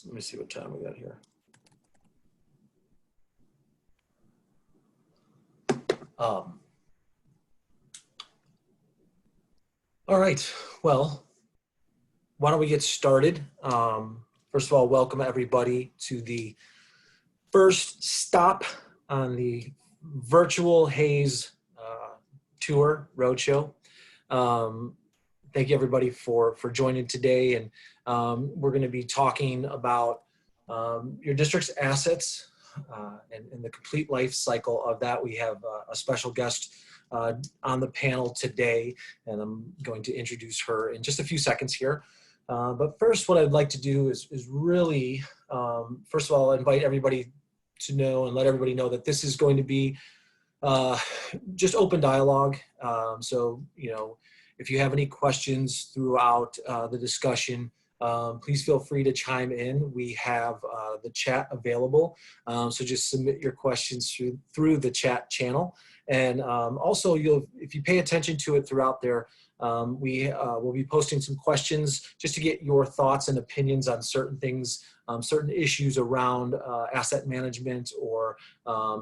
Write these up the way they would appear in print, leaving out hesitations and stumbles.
Let me see what time we got here. All right, well, why don't we get started? First of all, welcome everybody to the first stop on the virtual Hays tour roadshow. Thank you everybody for joining today, and we're going to be talking about your district's assets and the complete life cycle of that. We have a special guest on the panel today, and I'm going to introduce her in just a few seconds here. But first, what I'd like to do is really, first of all, invite everybody to know and let everybody know that this is going to be just open dialogue. So, you know, if you have any questions throughout the discussion, please feel free to chime in. We have the chat available, so just submit your questions through the chat channel. And also, if you pay attention to it throughout there, we will be posting some questions just to get your thoughts and opinions on certain things, certain issues around asset management or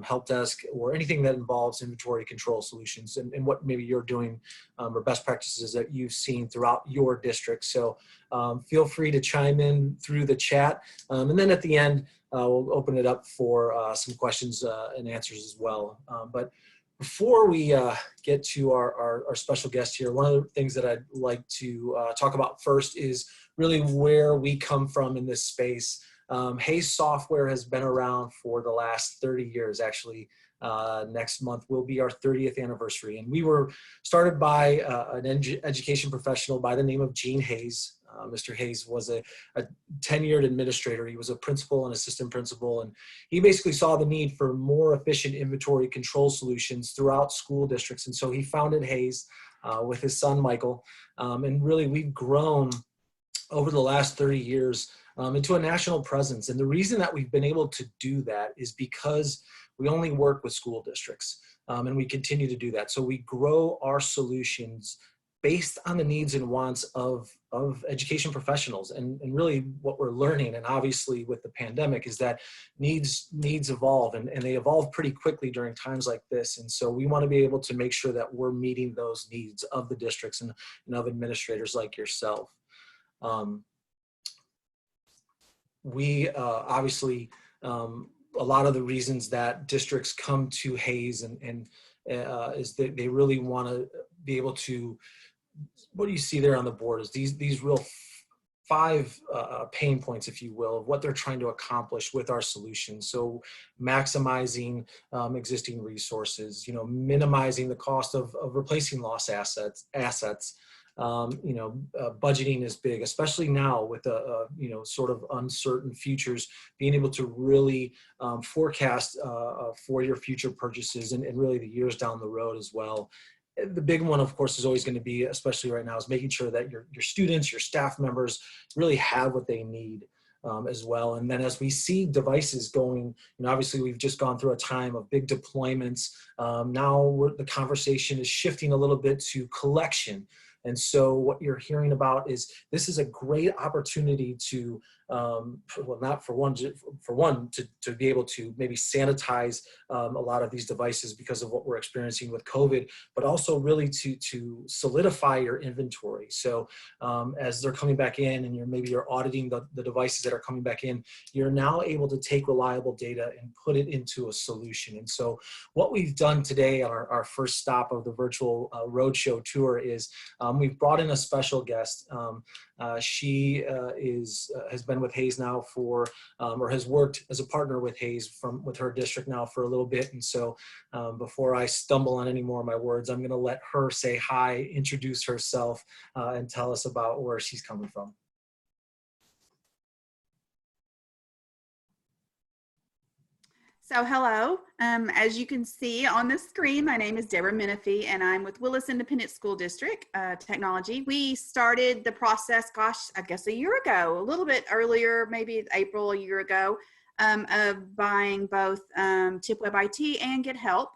help desk or anything that involves inventory control solutions and what maybe you're doing or best practices that you've seen throughout your district. So feel free to chime in through the chat. And then at the end, we'll open it up for some questions and answers as well. But before we get to our special guest here, one of the things that I'd like to talk about first is really where we come from in this space. Hays software has been around for the last 30 years. Actually, next month will be our 30th anniversary. And we were started by an education professional by the name of Gene Hays. Mr. Hays was a tenured administrator. He was a principal and assistant principal, and he basically saw the need for more efficient inventory control solutions throughout school districts. And so he founded Hays with his son, Michael. And really, we've grown over the last 30 years into a national presence. And the reason that we've been able to do that is because we only work with school districts, and we continue to do that. So we grow our solutions based on the needs and wants of education professionals. And really what we're learning, and obviously with the pandemic, is that needs evolve, and they evolve pretty quickly during times like this. And so we want to be able to make sure that we're meeting those needs of the districts and of administrators like yourself. We obviously, a lot of the reasons that districts come to Hays is that they really want to be able to, what do you see there on the board is these real five pain points, if you will, of what they're trying to accomplish with our solution. So maximizing existing resources, you know, minimizing the cost of replacing lost assets. Budgeting is big, especially now with sort of uncertain futures, being able to really forecast for your future purchases and really the years down the road as well. The big one, of course, is always going to be, especially right now, is making sure that your students, your staff members really have what they need as well. And then as we see devices going, obviously we've just gone through a time of big deployments. Now the conversation is shifting a little bit to collection. And so what you're hearing about is this is a great opportunity to, to be able to maybe sanitize a lot of these devices because of what we're experiencing with COVID, but also really to solidify your inventory. So as they're coming back in and you're auditing the devices that are coming back in, you're now able to take reliable data and put it into a solution. And so what we've done today on our first stop of the virtual roadshow tour is we've brought in a special guest. She has been with Hays now for, or has worked as a partner with Hays with her district now for a little bit. And so before I stumble on any more of my words, I'm going to let her say hi, introduce herself, and tell us about where she's coming from. So hello, as you can see on the screen, my name is Debra and I'm with Willis Independent School District Technology. We started the process, gosh, I guess a year ago, a little bit earlier, maybe April a year ago, of buying both TipWeb IT and Get Help.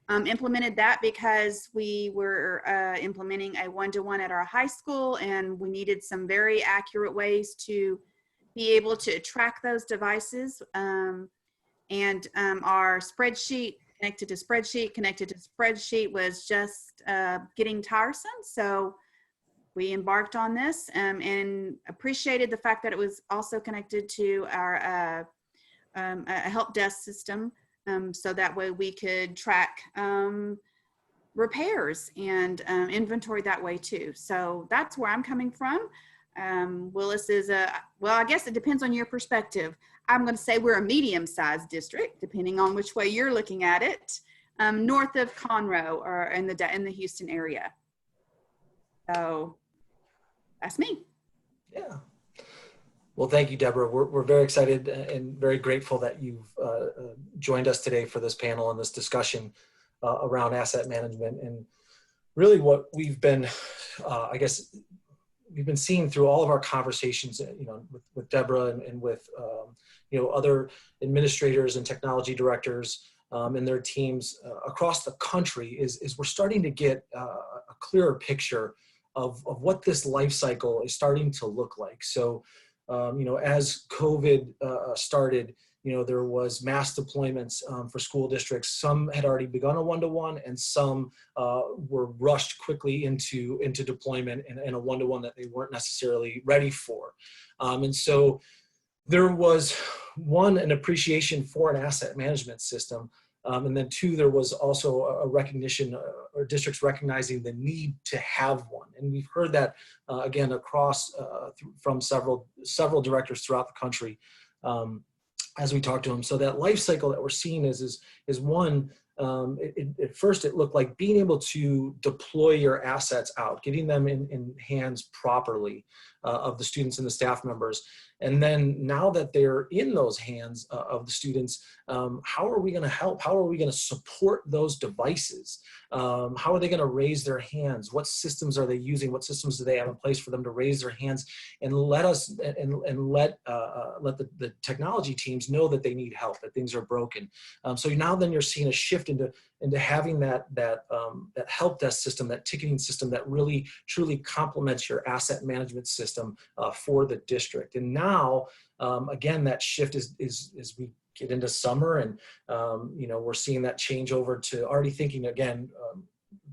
Implemented that because we were implementing a one-to-one at our high school, and we needed some very accurate ways to be able to track those devices. And our spreadsheet connected to spreadsheet was just getting tiresome. So we embarked on this and appreciated the fact that it was also connected to our a help desk system, so that way we could track repairs and inventory that way too. So that's where I'm coming from. Willis is well, I guess it depends on your perspective. I'm going to say we're a medium-sized district, depending on which way you're looking at it, north of Conroe or in the Houston area. So that's me. Yeah. Well, thank you, Deborah. We're very excited and very grateful that you've joined us today for this panel and this discussion around asset management. And really what we've been, I guess, we've been seeing through all of our conversations, with Debra and with, other administrators and technology directors and their teams across the country is we're starting to get a clearer picture of what this life cycle is starting to look like. So, as COVID started, there was mass deployments for school districts. Some had already begun a one-to-one, and some were rushed quickly into deployment in a one-to-one that they weren't necessarily ready for. And so there was, one, an appreciation for an asset management system. And then two, there was also a recognition or districts recognizing the need to have one. And we've heard that again across from several directors throughout the country as we talk to them. So that life cycle that we're seeing is one, at first it looked like being able to deploy your assets out, getting them in hands properly of the students and the staff members. And then now that they're in those hands of the students, how are we going to help? How are we going to support those devices? How are they going to raise their hands? What systems are they using? What systems do they have in place for them to raise their hands and let us and let the technology teams know that they need help, that things are broken. So now then you're seeing a shift into having that help desk system, that ticketing system that really truly complements your asset management system for the district. And now, again, that shift is we get into summer and, we're seeing that change over to already thinking again,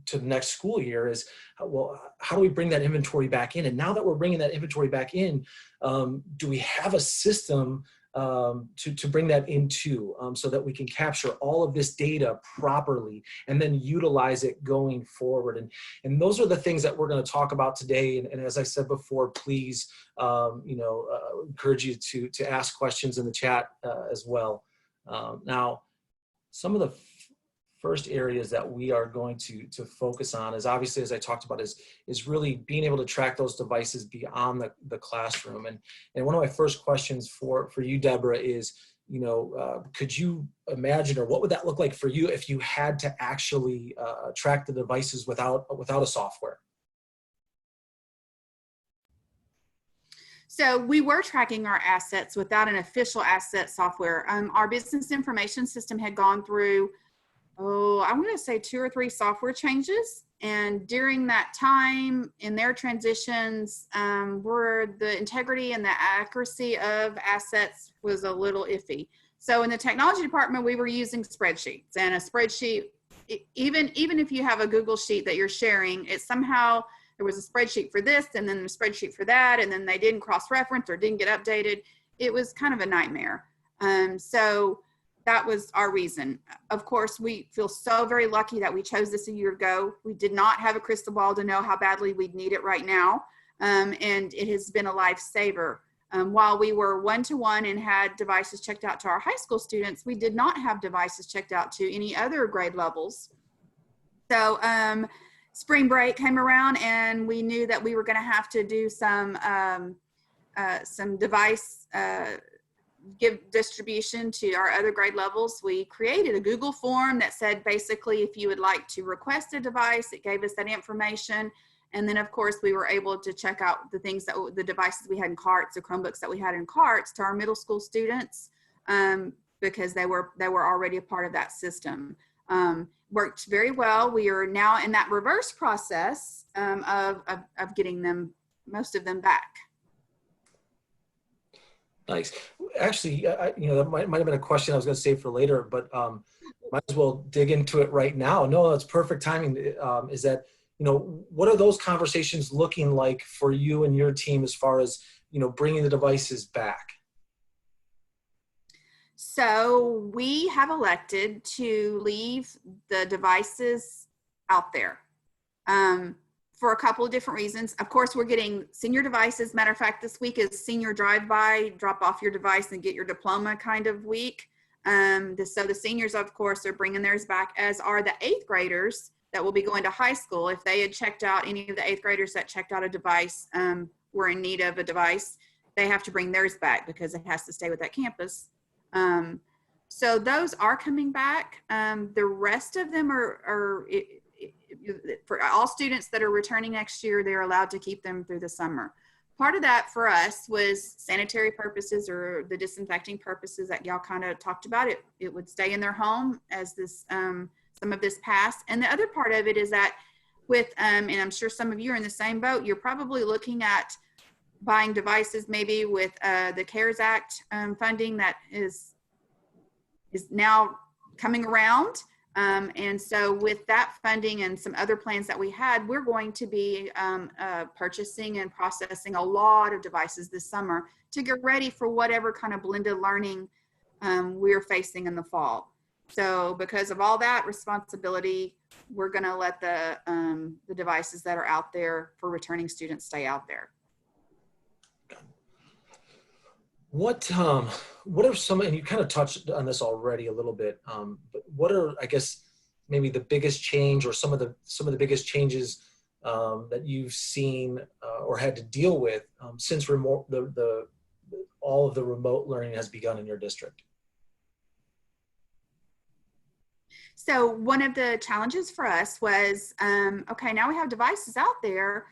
to the next school year is, well, how do we bring that inventory back in? And now that we're bringing that inventory back in, do we have a system to bring that into so that we can capture all of this data properly and then utilize it going forward? And those are the things that we're going to talk about today. And as I said before, please, encourage you to ask questions in the chat as well. Now, some of the first areas that we are going to focus on is obviously, as I talked about, is really being able to track those devices beyond the classroom. And one of my first questions for you, Debra, is, could you imagine, or what would that look like for you if you had to actually track the devices without a software? So we were tracking our assets without an official asset software. Our business information system had gone through, I'm going to say 2 or 3 software changes. And during that time in their transitions, the integrity and the accuracy of assets was a little iffy. So in the technology department, we were using spreadsheets, and a spreadsheet, even if you have a Google sheet that you're sharing, it somehow, there was a spreadsheet for this and then a spreadsheet for that, and then they didn't cross-reference or didn't get updated. It was kind of a nightmare. So that was our reason. Of course, we feel so very lucky that we chose this a year ago. We did not have a crystal ball to know how badly we'd need it right now. And it has been a lifesaver. While we were one-to-one and had devices checked out to our high school students, we did not have devices checked out to any other grade levels. So spring break came around and we knew that we were gonna have to do some device give distribution to our other grade levels. We created a Google form that said basically if you would like to request a device, it gave us that information. And then of course we were able to check out the things the devices we had in carts, the Chromebooks that we had in carts to our middle school students because they were already a part of that system. Worked very well. We are now in that reverse process of getting most of them back. Nice. Actually, that might have been a question I was going to save for later, but might as well dig into it right now. No, that's perfect timing. Is that, what are those conversations looking like for you and your team as far as, bringing the devices back? So we have elected to leave the devices out there for a couple of different reasons. Of course, we're getting senior devices. Matter of fact, this week is senior drive-by, drop off your device and get your diploma kind of week. So the seniors, of course, are bringing theirs back, as are the 8th graders that will be going to high school. If they had checked out, any of the 8th graders that checked out a device were in need of a device, they have to bring theirs back because it has to stay with that campus. So those are coming back. The rest of them are for all students that are returning next year, they're allowed to keep them through the summer. Part of that for us was sanitary purposes, or the disinfecting purposes that y'all kind of talked about. It would stay in their home as this some of this passed. And the other part of it is that with, and I'm sure some of you are in the same boat, you're probably looking at buying devices maybe with the CARES Act funding that is now coming around. And so with that funding and some other plans that we had, we're going to be purchasing and processing a lot of devices this summer to get ready for whatever kind of blended learning we're facing in the fall. So because of all that responsibility, we're going to let the devices that are out there for returning students stay out there. What are some, and you kind of touched on this already a little bit, but what are, I guess, maybe the biggest change, or some of the biggest changes that you've seen or had to deal with since all of the remote learning has begun in your district? So one of the challenges for us was, okay, now we have devices out there,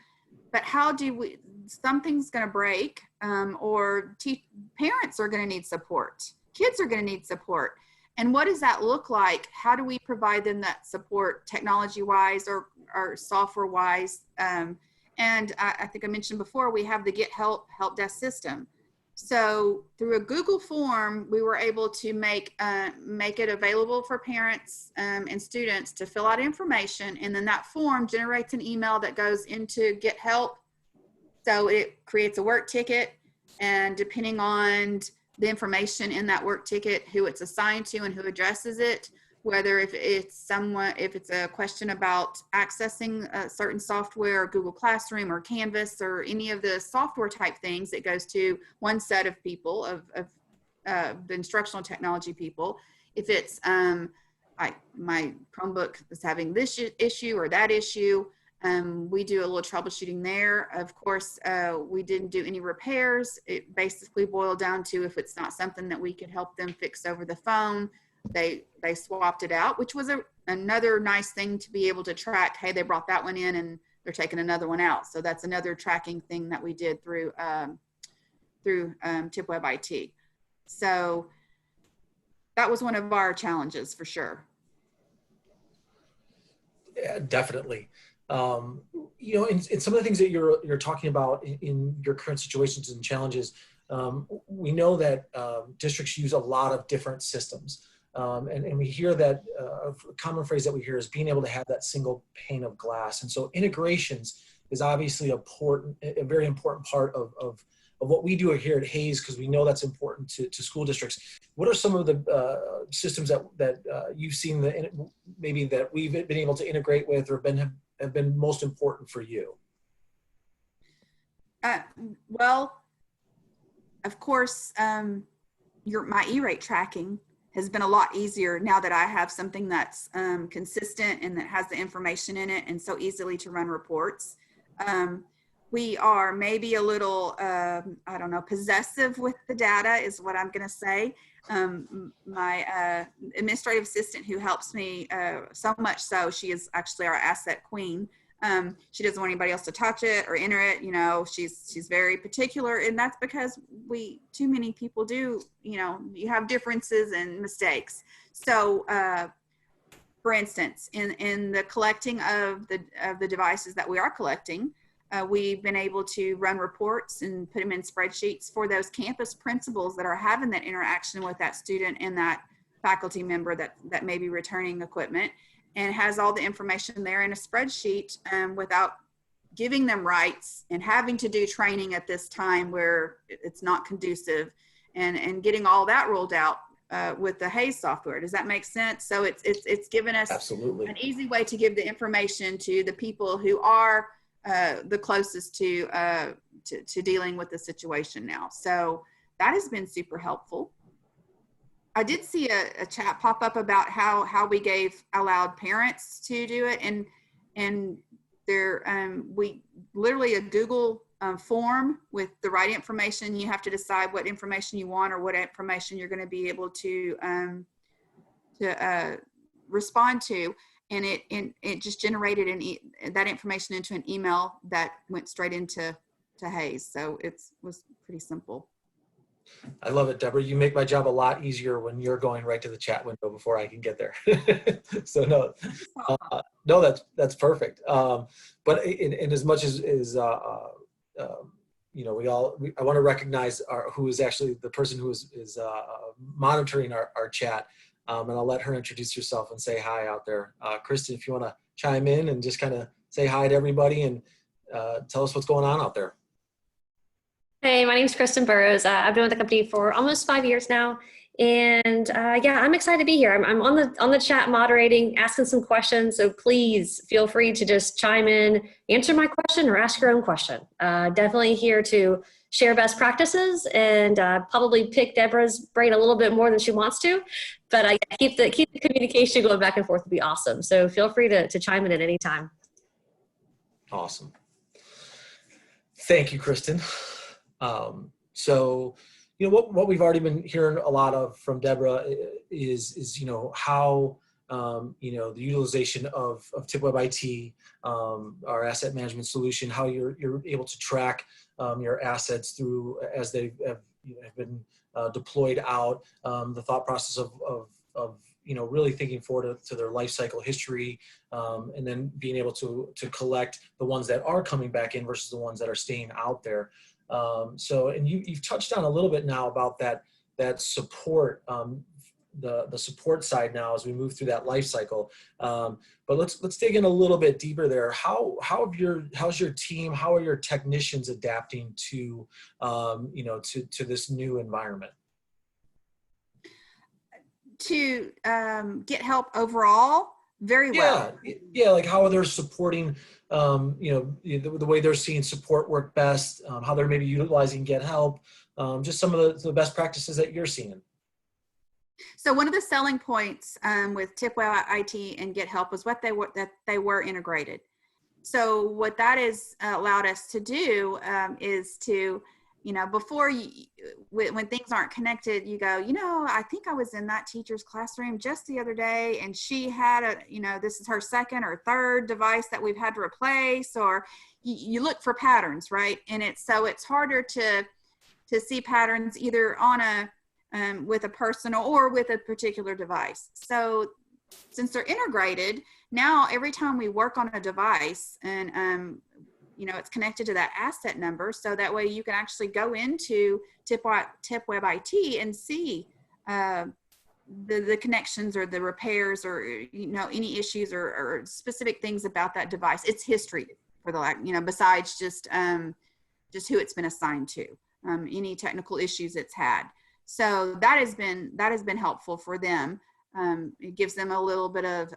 but how do we, something's going to break, or parents are going to need support. Kids are going to need support. And what does that look like? How do we provide them that support technology-wise or software-wise? And I think I mentioned before, we have the Get Help desk system. So through a Google form, we were able to make it available for parents and students to fill out information. And then that form generates an email that goes into Get Help. So it creates a work ticket, and depending on the information in that work ticket, who it's assigned to and who addresses it, whether if it's a question about accessing a certain software, or Google Classroom or Canvas or any of the software type things, it goes to one set of people, of the instructional technology people. If it's my Chromebook is having this issue or that issue, we do a little troubleshooting there. Of course, we didn't do any repairs. It basically boiled down to, if it's not something that we could help them fix over the phone, they swapped it out, which was another nice thing to be able to track. Hey, they brought that one in and they're taking another one out. So that's another tracking thing that we did through TipWeb IT. So that was one of our challenges for sure. Yeah, definitely. In some of the things that you're talking about in your current situations and challenges, we know that districts use a lot of different systems. And we hear that a common phrase that we hear is being able to have that single pane of glass. And so integrations is obviously a very important part of what we do here at Hayes, because we know that's important to school districts. What are some of the systems that you've seen maybe that we've been able to integrate with, or have been most important for you? Well, of course, my E-rate tracking has been a lot easier now that I have something that's consistent and that has the information in it, and so easily to run reports. We are maybe a little, I don't know, possessive with the data is what I'm going to say. My administrative assistant, who helps me so much so, she is actually our asset queen. She doesn't want anybody else to touch it or enter it. You know, she's very particular, and that's because too many people do, you have differences and mistakes. So, for instance, in the collecting of the devices that we are collecting, We've been able to run reports and put them in spreadsheets for those campus principals that are having that interaction with that student and that faculty member that may be returning equipment, and has all the information there in a spreadsheet without giving them rights and having to do training at this time where it's not conducive, and getting all that rolled out with the Hayes software. Does that make sense? So it's given us Absolutely an easy way to give the information to the people who are the closest to dealing with the situation now. So that has been super helpful. I did see a chat pop up about how we allowed parents to do it, and there we literally a Google form with the right information. You have to decide what information you want or what information you're going to be able to respond to, and it just generated that information into an email that went straight into Hayes. So it was pretty simple. I love it, Debra. You make my job a lot easier when you're going right to the chat window before I can get there. So no, that's perfect. But in as much as you know, I want to recognize who is actually the person who is monitoring our chat, and I'll let her introduce herself and say hi out there. Kristen, if you want to chime in and just kind of say hi to everybody and tell us what's going on out there. Hey, my name is Kristen Burrows. I've been with the company for almost 5 years now, and yeah, I'm excited to be here. I'm on the chat moderating, asking some questions. So please feel free to just chime in, answer my question, or ask your own question. Definitely here to share best practices and probably pick Debra's brain a little bit more than she wants to, but keep the communication going back and forth would be awesome. So feel free to chime in at any time. Awesome. Thank you, Kristen. So, you know, what we've already been hearing a lot of from Debra is you know, how, you know, the utilization of TipWeb IT, our asset management solution, how you're able to track your assets through as they have been deployed out, the thought process of you know, really thinking forward to their life cycle history, and then being able to collect the ones that are coming back in versus the ones that are staying out there. So, and you've touched on a little bit now about that support, the support side now as we move through that life cycle. But let's dig in a little bit deeper there. How's your team? How are your technicians adapting to, you know, to this new environment? To get help overall, very well. Yeah, like how are they supporting, you know, the way they're seeing support work best, how they're maybe utilizing Get Help, just some of the best practices that you're seeing. So one of the selling points with TipWeb IT and Get Help was that they were integrated. So what that has allowed us to do is to, you know, before when things aren't connected, you go, you know, I think I was in that teacher's classroom just the other day, and she had you know, this is her second or third device that we've had to replace, or you look for patterns, right? And it's harder to see patterns either on with a personal or with a particular device. So since they're integrated, now every time we work on a device and you know, it's connected to that asset number, so that way you can actually go into TipWeb IT and see the connections or the repairs or, you know, any issues or specific things about that device. It's history for you know, besides just who it's been assigned to, any technical issues it's had. So that has been helpful for them. It gives them a little bit of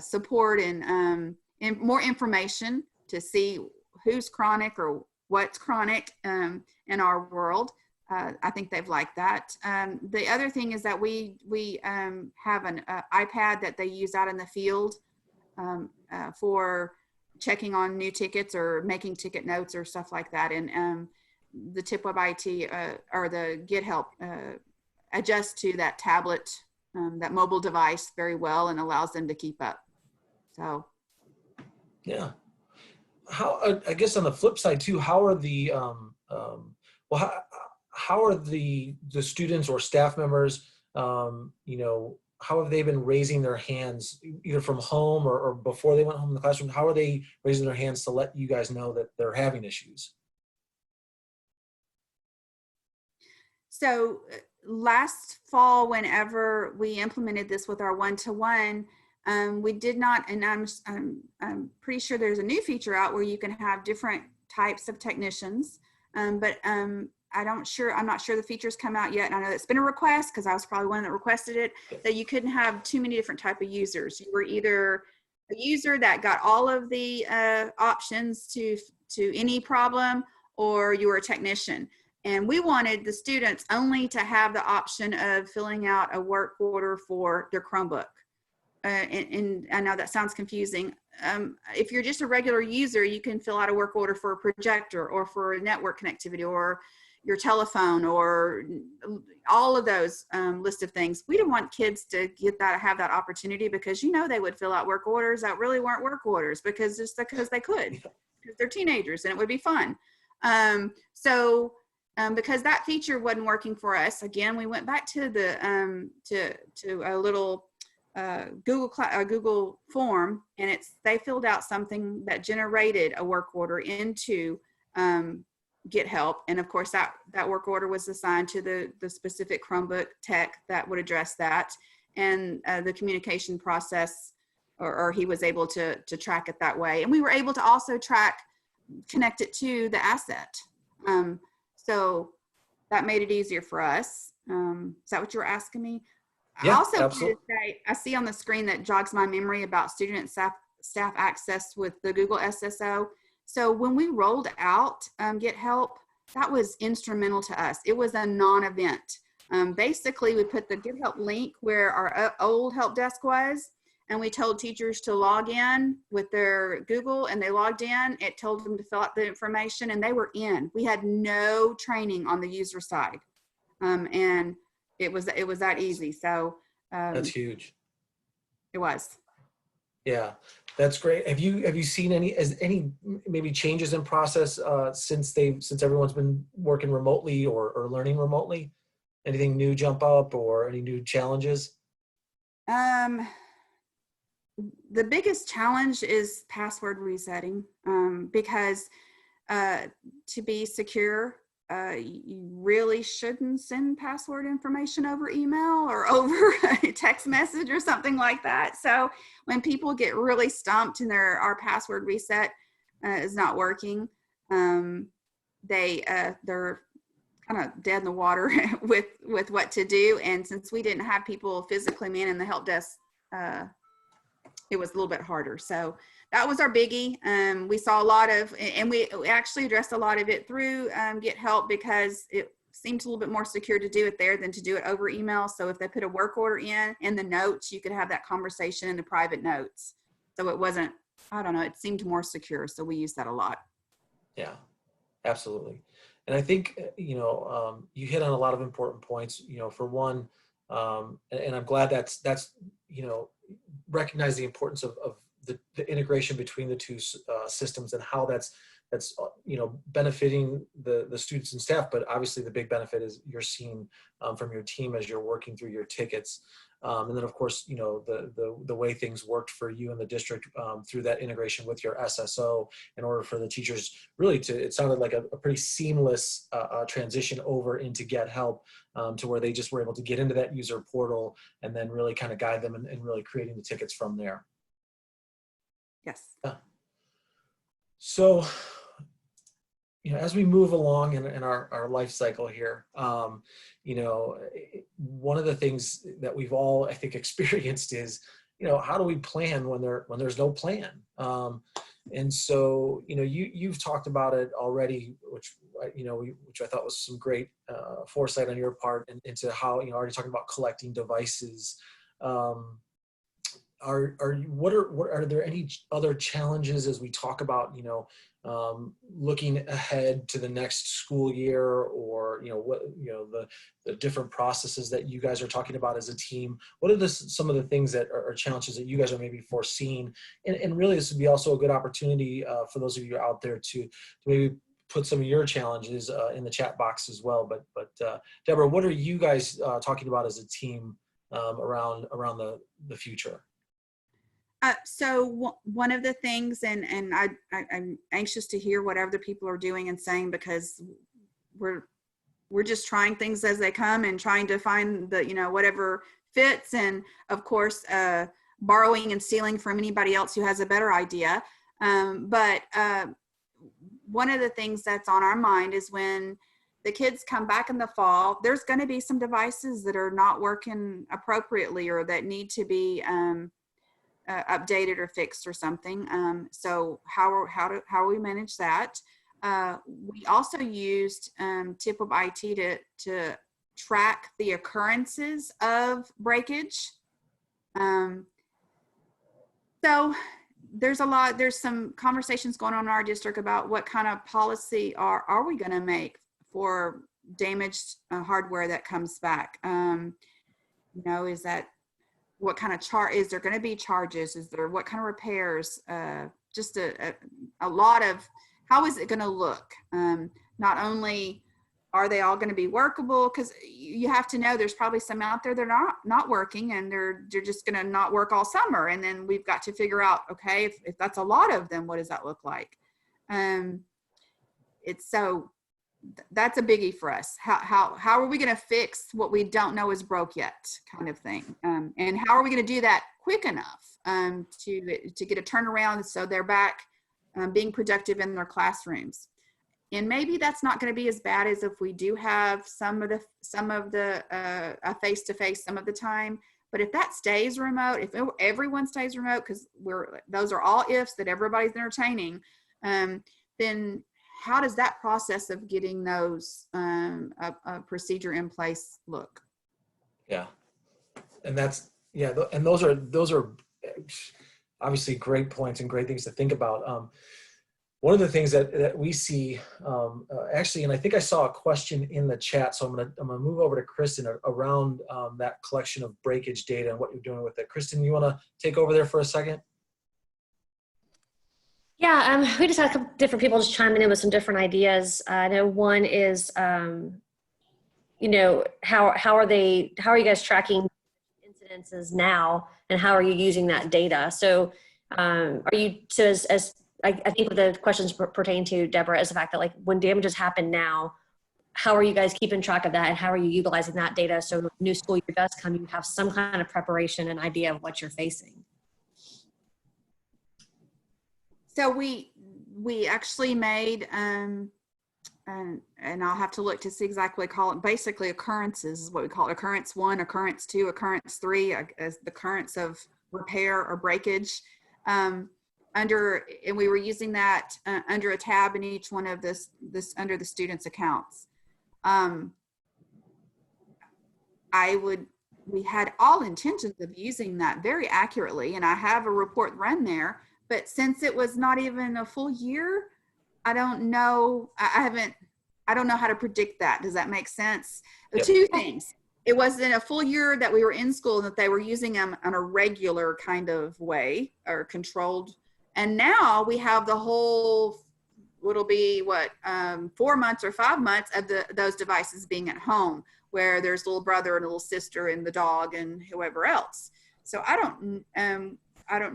support and more information to see who's chronic or what's chronic in our world. I think they've liked that. The other thing is that we have an iPad that they use out in the field for checking on new tickets or making ticket notes or stuff like that. And the TipWeb IT or the Get Help adjusts to that tablet, that mobile device very well, and allows them to keep up. So, yeah. How, I guess on the flip side too, how are the how are the students or staff members, you know, how have they been raising their hands, either from home or before they went home in the classroom? How are they raising their hands to let you guys know that they're having issues? So last fall, whenever we implemented this with our one-to-one, we did not, and I'm pretty sure there's a new feature out where you can have different types of technicians, but I'm not sure the features come out yet. And I know it's been a request, because I was probably one that requested it, that you couldn't have too many different type of users. You were either a user that got all of the options to any problem, or you were a technician. And we wanted the students only to have the option of filling out a work order for their Chromebook. And I know that sounds confusing. If you're just a regular user, you can fill out a work order for a projector or for network connectivity or your telephone or all of those list of things. We didn't want kids to have that opportunity, because they would fill out work orders that really weren't work orders because they could, because they're teenagers and it would be fun. Because that feature wasn't working for us, again, we went back to the to a little Google form, and they filled out something that generated a work order into Get Help, and of course that work order was assigned to the specific Chromebook tech that would address that, and the communication process, or he was able to track it that way, and we were able to also connect it to the asset. So that made it easier for us. Is that what you were asking me? Yeah, I also absolutely. wanted to say, I see on the screen that jogs my memory about student and staff access with the Google SSO. So when we rolled out Get Help, that was instrumental to us. It was a non-event. Basically, we put the Get Help link where our old help desk was, and we told teachers to log in with their Google, and they logged in. It told them to fill out the information, and they were in. We had no training on the user side, and it was that easy. So That's huge. It was. Yeah, that's great. Have you seen any maybe changes in process since everyone's been working remotely or learning remotely? Anything new jump up, or any new challenges? The biggest challenge is password resetting, because to be secure, you really shouldn't send password information over email or over a text message or something like that. So when people get really stumped and our password reset is not working, they're kind of dead in the water with what to do. And since we didn't have people physically manning the help desk, it was a little bit harder. So that was our biggie. We saw a lot of, and we actually addressed a lot of it through Get Help, because it seems a little bit more secure to do it there than to do it over email. So if they put a work order in the notes, you could have that conversation in the private notes. So it wasn't, I don't know, it seemed more secure. So we used that a lot. Yeah, absolutely. And I think, you hit on a lot of important points, for one, and I'm glad that's recognize the importance of the integration between the two systems, and how that's benefiting the students and staff. But obviously the big benefit is you're seeing from your team as you're working through your tickets. And then of course, the way things worked for you in the district through that integration with your SSO, in order for the teachers really it sounded like a pretty seamless transition over into Get Help, to where they just were able to get into that user portal and then really kind of guide them and really creating the tickets from there. Yes. Yeah. So, as we move along in our life cycle here, one of the things that we've all, I think, experienced is, how do we plan when there's no plan? And so, you've talked about it already, which I thought was some great foresight on your part, into how, already talking about collecting devices. Are there any other challenges as we talk about, looking ahead to the next school year, or, the different processes that you guys are talking about as a team? What are some of the things that are challenges that you guys are maybe foreseeing? And really, this would be also a good opportunity for those of you out there to maybe put some of your challenges in the chat box as well. But Debra, what are you guys talking about as a team around the future. So one of the things, and I'm anxious to hear what other people are doing and saying, because we're just trying things as they come and trying to find the, whatever fits. And of course, borrowing and stealing from anybody else who has a better idea. But one of the things that's on our mind is when the kids come back in the fall, there's going to be some devices that are not working appropriately or that need to be updated or fixed or something. So how do we manage that? We also used Tip of IT to track the occurrences of breakage. So there's some conversations going on in our district about what kind of policy are we going to make for damaged hardware that comes back. Is that, what kind of is there going to be charges? Is there, what kind of repairs? Just a lot of, how is it going to look? Not only are they all going to be workable, because you have to know there's probably some out there that are not working, and they're just going to not work all summer. And then we've got to figure out, okay, if that's a lot of them, what does that look like? That's a biggie for us. How are we going to fix what we don't know is broke yet, kind of thing? And how are we going to do that quick enough to get a turnaround so they're back being productive in their classrooms? And maybe that's not going to be as bad as if we do have some of the face-to-face some of the time. But if that stays remote, if everyone stays remote, because those are all ifs that everybody's entertaining, then how does that process of getting those a procedure in place look? Yeah, and and those are obviously great points and great things to think about. One of the things that we see, actually, and I think I saw a question in the chat, so I'm gonna move over to Kristen around that collection of breakage data and what you're doing with it. Kristen, you want to take over there for a second? Yeah, we just had a couple different people just chiming in with some different ideas. I know one is, how are you guys tracking incidences now, and how are you using that data? So, I think what the questions pertain to, Deborah, is the fact that, like, when damages happen now, how are you guys keeping track of that, and how are you utilizing that data so when new school year does come, you have some kind of preparation and idea of what you're facing? So we actually made, and I'll have to look to see exactly, call it basically occurrences is what we call it. Occurrence 1, occurrence 2, occurrence 3, as the occurrence of repair or breakage. And we were using that under a tab in each one of this under the students' accounts. We had all intentions of using that very accurately, and I have a report run there. But since it was not even a full year, I don't know. I don't know how to predict that. Does that make sense? Yep. Two things. It wasn't a full year that we were in school and that they were using them on a regular kind of way or controlled. And now we have the whole, what'll be 4 months or 5 months of those devices being at home, where there's little brother and little sister and the dog and whoever else. So I don't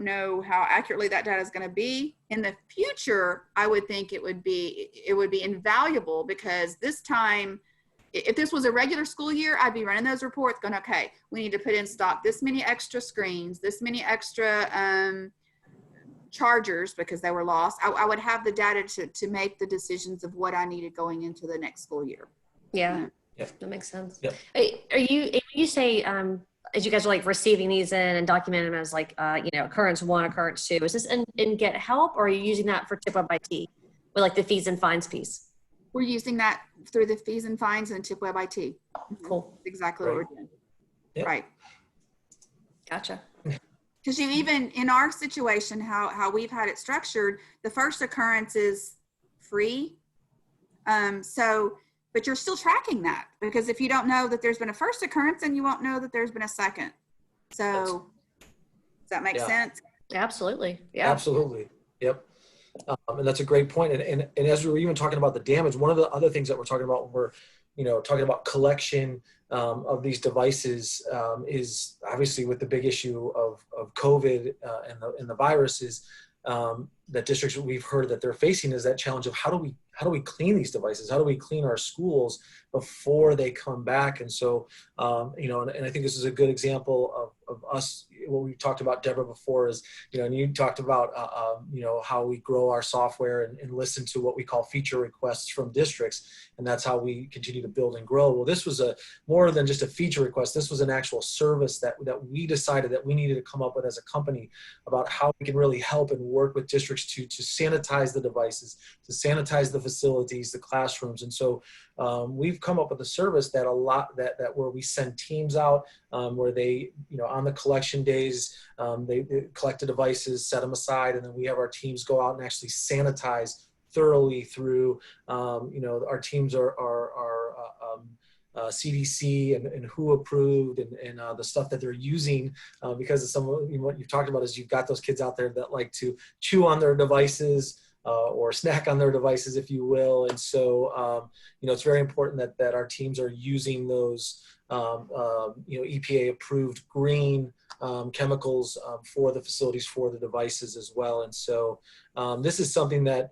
know how accurately that data is going to be in the future. I would think it would be invaluable, because this time, if this was a regular school year, I'd be running those reports going, okay, we need to put in stock this many extra screens, this many extra chargers because they were lost. I would have the data to make the decisions of what I needed going into the next school year. Yeah, that makes sense. Yep. You say, as you guys are like receiving these in and documenting them as like, occurrence 1, occurrence 2, is this in Get Help, or are you using that for Tip Web IT with like the fees and fines piece? We're using that through the fees and fines and Tip Web IT. Cool. That's exactly what we're doing. Yep. Right. Gotcha. Because you even in our situation, how we've had it structured, the first occurrence is free. But you're still tracking that, because if you don't know that there's been a first occurrence, then you won't know that there's been a second. So does that make sense? Absolutely. Yeah. Absolutely. Yep. And that's a great point. And as we were even talking about the damage, one of the other things that we're talking about when we're, talking about collection of these devices is obviously with the big issue of COVID and the viruses that districts we've heard that they're facing is that challenge of how do we clean these devices? How do we clean our schools before they come back? And so, and I think this is a good example of us, what we talked about, Debra, before is, and you talked about, how we grow our software and listen to what we call feature requests from districts. And that's how we continue to build and grow. Well, this was more than just a feature request. This was an actual service that we decided that we needed to come up with as a company about how we can really help and work with districts to sanitize the devices, to sanitize the facilities, the classrooms. And so we've come up with a service that where we send teams out where they, on the collection days, they collect the devices, set them aside, and then we have our teams go out and actually sanitize thoroughly through, our teams are CDC and WHO approved and the stuff that they're using because of what you've talked about is you've got those kids out there that like to chew on their devices or snack on their devices, if you will. And so, it's very important that our teams are using those, EPA approved green chemicals for the facilities, for the devices as well. And so this is something that,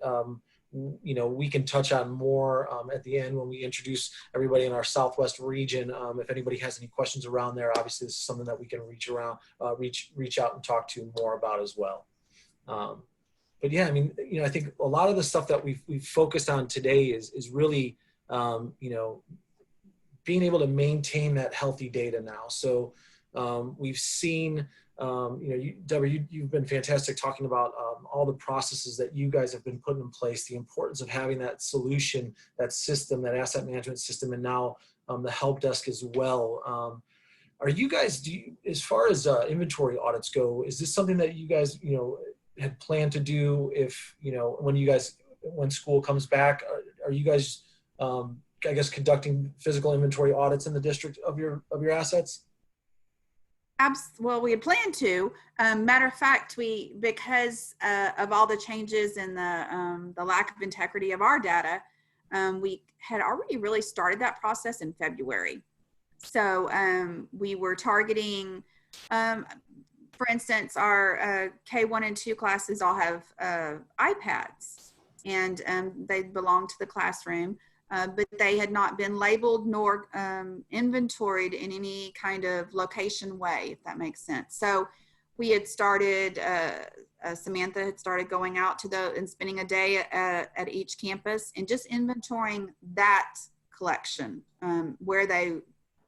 we can touch on more at the end when we introduce everybody in our Southwest region. If anybody has any questions around there, obviously this is something that we can reach out and talk to more about as well. But yeah, I think a lot of the stuff that we've focused on today is really, being able to maintain that healthy data now. So we've seen, Debra, you've been fantastic talking about all the processes that you guys have been putting in place, the importance of having that solution, that system, that asset management system, and now the help desk as well. Are you guys, as far as inventory audits go, is this something that you guys, had planned to do if, when school comes back? Are you guys, conducting physical inventory audits in the district of your assets? Well, we had planned to. Matter of fact, because of all the changes and the lack of integrity of our data, we had already really started that process in February. So we were targeting, for instance, our K1 and 2 classes all have iPads, and they belong to the classroom. But they had not been labeled nor inventoried in any kind of location way, if that makes sense. So we had started, Samantha had started going out and spending a day at each campus and just inventorying that collection, where they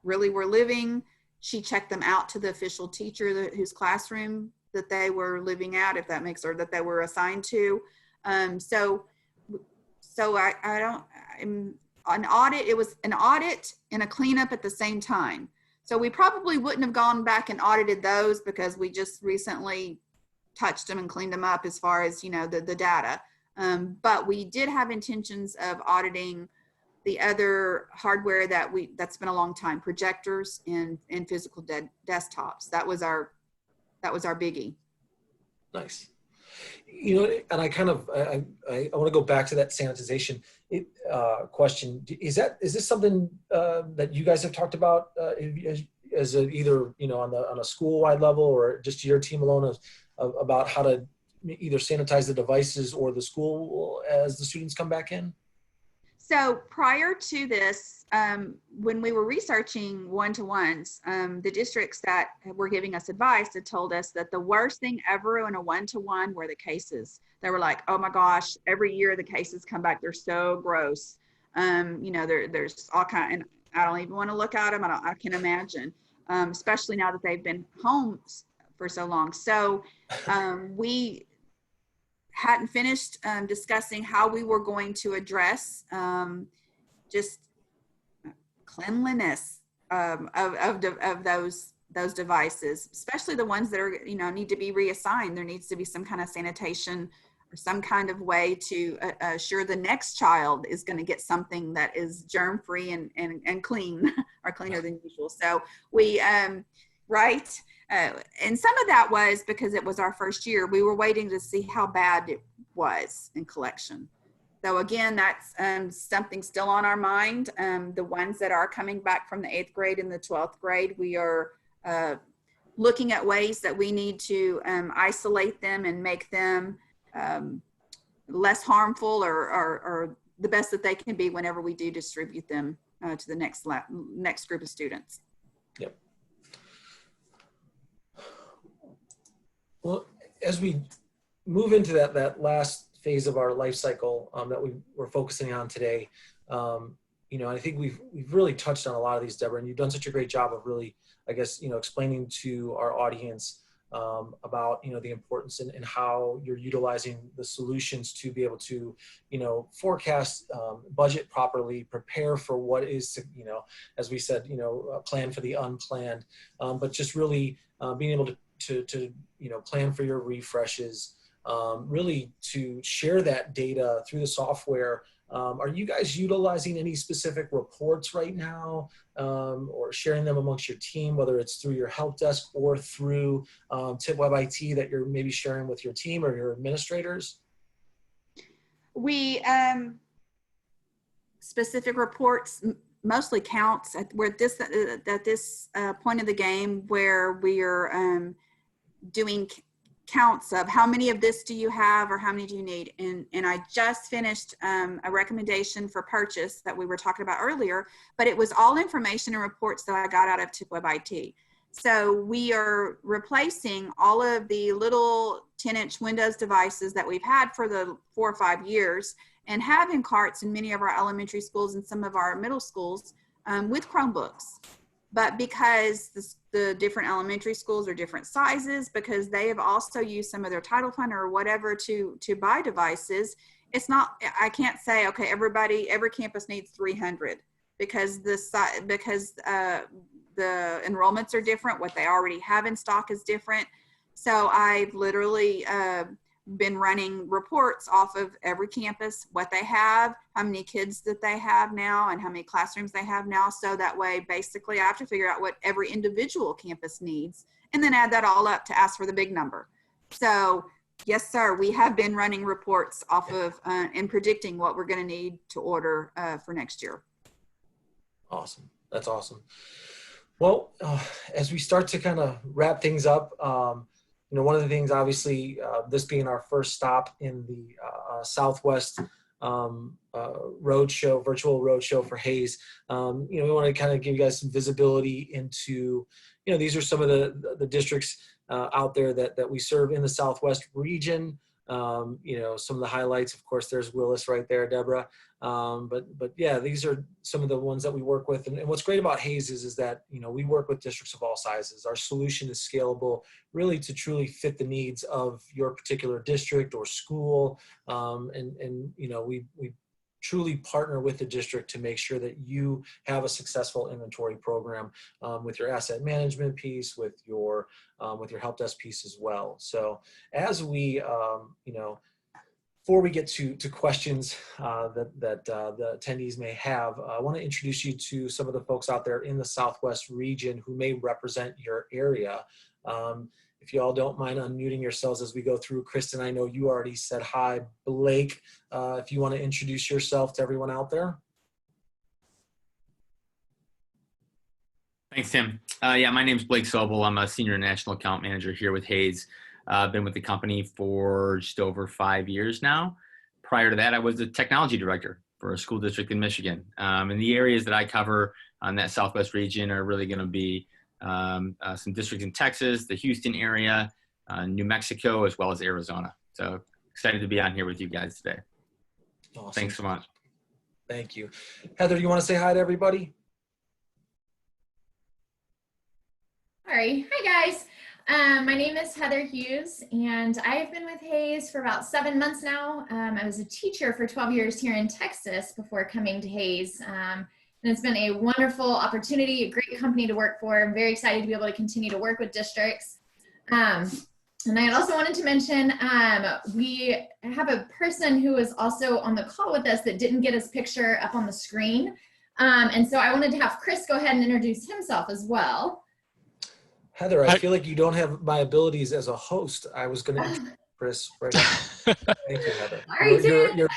really were living. She checked them out to the official teacher whose classroom that they were living at, if that makes, or that they were assigned to. So an audit, it was an audit and a cleanup at the same time. So we probably wouldn't have gone back and audited those because we just recently touched them and cleaned them up as far as, the data. But we did have intentions of auditing the other hardware that's been a long time, projectors and physical desktops. That was our biggie. Nice. And I want to go back to that sanitization question. Is this something that you guys have talked about as either on a school-wide level or just your team alone about how to either sanitize the devices or the school as the students come back in? So prior to this, when we were researching one-to-ones, the districts that were giving us advice had told us that the worst thing ever in a one-to-one were the cases. They were like, oh my gosh, every year the cases come back. They're so gross. There's all kind, and I don't even want to look at them. I can imagine, especially now that they've been home for so long. So we hadn't finished discussing how we were going to address just cleanliness of those devices, especially the ones that are need to be reassigned. There needs to be some kind of sanitation or some kind of way to assure the next child is going to get something that is germ-free and clean or cleaner than usual. So we right. And some of that was because it was our first year. We were waiting to see how bad it was in collection. So again, that's something still on our mind. The ones that are coming back from the 8th grade and the 12th grade, we are looking at ways that we need to isolate them and make them less harmful or the best that they can be whenever we do distribute them to the next group of students. Yep. Well, as we move into that last phase of our life cycle that we're focusing on today, you know, I think we've really touched on a lot of these, Debra, and you've done such a great job of really, I guess, you know, explaining to our audience about, you know, the importance and how you're utilizing the solutions to be able to, you know, forecast, budget properly, prepare for what is, you know, as we said, you know, plan for the unplanned, but just really being able to, you know, plan for your refreshes, really to share that data through the software. Are you guys utilizing any specific reports right now, or sharing them amongst your team, whether it's through your help desk or through TipWeb IT that you're maybe sharing with your team or your administrators? We specific reports, mostly counts. We're at this point of the game where we are doing counts of how many of this do you have or how many do you need. And I just finished a recommendation for purchase that we were talking about earlier, but it was all information and reports that I got out of TipWeb IT. So we are replacing all of the little 10-inch Windows devices that we've had for the 4 or 5 years and have in carts in many of our elementary schools and some of our middle schools with Chromebooks. But because the different elementary schools are different sizes, because they have also used some of their title fund or whatever to buy devices, it's not, I can't say, okay, every campus needs 300 because the enrollments are different. What they already have in stock is different. So I've literally been running reports off of every campus, what they have, how many kids that they have now, and how many classrooms they have now. So that way, basically, I have to figure out what every individual campus needs and then add that all up to ask for the big number. So yes, sir, we have been running reports off of and predicting what we're going to need to order for next year. Awesome. That's awesome. Well, as we start to kind of wrap things up, you know, one of the things, obviously, this being our first stop in the Southwest roadshow, virtual roadshow for Hayes, you know, we want to kind of give you guys some visibility into, you know, these are some of the districts out there that we serve in the Southwest region. You know, some of the highlights, of course, there's Willis right there, Debra. But yeah, these are some of the ones that we work with. And what's great about Hayes is that, you know, we work with districts of all sizes. Our solution is scalable, really to truly fit the needs of your particular district or school. And you know, we truly partner with the district to make sure that you have a successful inventory program with your asset management piece, with your help desk piece as well. So as we, you know, before we get to questions that the attendees may have, I want to introduce you to some of the folks out there in the Southwest region who may represent your area. If you all don't mind unmuting yourselves as we go through. Kristen, I know you already said hi. Blake, if you want to introduce yourself to everyone out there. Thanks, Tim. Yeah, my name is Blake Sobel. I'm a senior national account manager here with Hayes. I've been with the company for just over 5 years now. Prior to that, I was the technology director for a school district in Michigan. And the areas that I cover on that Southwest region are really going to be some districts in Texas, the Houston area, New Mexico, as well as Arizona. So excited to be on here with you guys today. Awesome. Thanks so much. Thank you. Heather, you want to say hi to everybody? Sorry. Hi, guys. My name is Heather Hughes, and I've been with Hayes for about 7 months now. I was a teacher for 12 years here in Texas before coming to Hayes. And it's been a wonderful opportunity, a great company to work for. I'm very excited to be able to continue to work with districts. And I also wanted to mention, we have a person who is also on the call with us that didn't get his picture up on the screen. And so I wanted to have Chris go ahead and introduce himself as well. Heather, I feel like you don't have my abilities as a host. I was going to introduce Chris right now. Thank you, Heather. Sorry, Tim.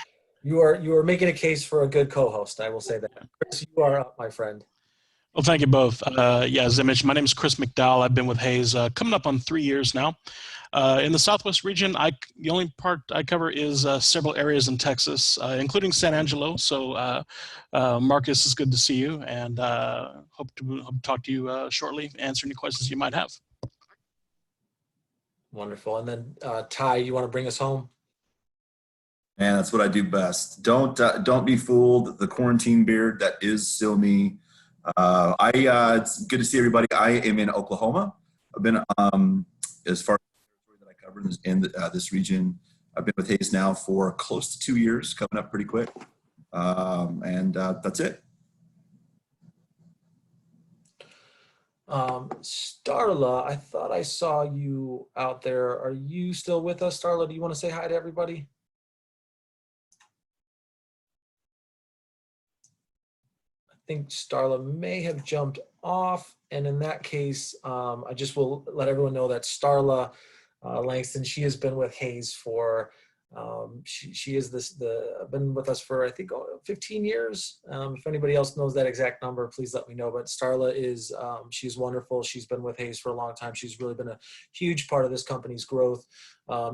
You are making a case for a good co-host. I will say that. Chris, you are up, my friend. Well, thank you both. Yeah, as I mentioned, my name is Chris McDowell. I've been with Hayes coming up on 3 years now. In the Southwest region, the only part I cover is several areas in Texas, including San Angelo. So, Marcus, it's good to see you, and hope to talk to you shortly, answer any questions you might have. Wonderful. And then Ty, you want to bring us home? Man, that's what I do best. Don't be fooled. The quarantine beard, that is still me. It's good to see everybody. I am in Oklahoma. I've been as far as that I cover in this region. I've been with Hayes now for close to 2 years, coming up pretty quick. That's it. Starla, I thought I saw you out there. Are you still with us, Starla? Do you want to say hi to everybody? I think Starla may have jumped off, and in that case, I just will let everyone know that Starla Langston, she has been with Hayes for she is been with us for I think 15 years. If anybody else knows that exact number, please let me know. But Starla is she's wonderful. She's been with Hayes for a long time. She's really been a huge part of this company's growth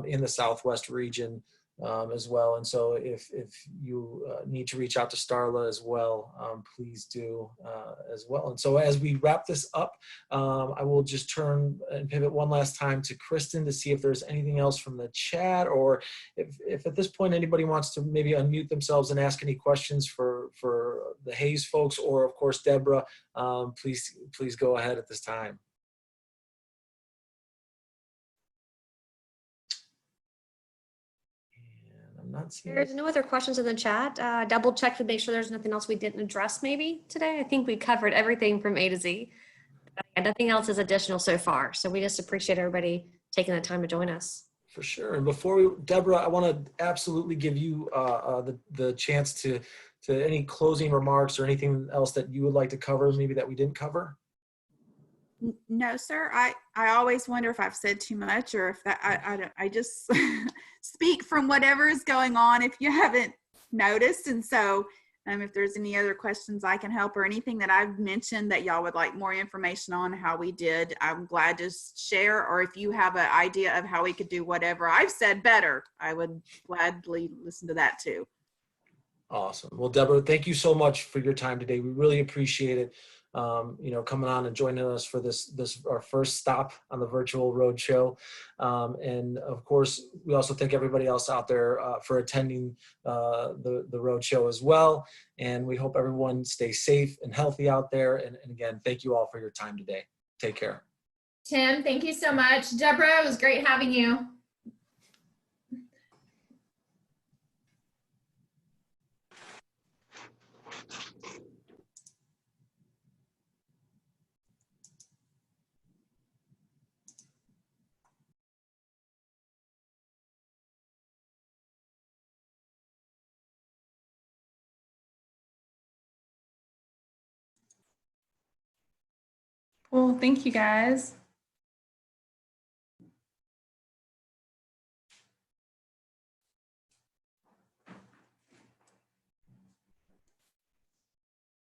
in the Southwest region as well. And so if you need to reach out to Starla as well, please do as well. And so as we wrap this up, I will just turn and pivot one last time to Kristen to see if there's anything else from the chat, or if at this point anybody wants to maybe unmute themselves and ask any questions for the Hayes folks, or of course Debra, please go ahead at this time. Not seeing There's no other questions in the chat. Double check to make sure there's nothing else we didn't address maybe today. I think we covered everything from A to Z. And nothing else is additional so far. So we just appreciate everybody taking the time to join us. For sure. And before Debra, I want to absolutely give you the chance to any closing remarks or anything else that you would like to cover, maybe that we didn't cover. No, sir. I always wonder if I've said too much, or if that I just speak from whatever is going on if you haven't noticed. And so if there's any other questions I can help, or anything that I've mentioned that y'all would like more information on how we did, I'm glad to share. Or if you have an idea of how we could do whatever I've said better, I would gladly listen to that too. Awesome. Well, Debra, thank you so much for your time today. We really appreciate it. Coming on and joining us for this our first stop on the virtual roadshow. And of course, we also thank everybody else out there for attending the roadshow as well. And we hope everyone stays safe and healthy out there. And again, thank you all for your time today. Take care. Tim, thank you so much. Debra, it was great having you. Well, thank you guys.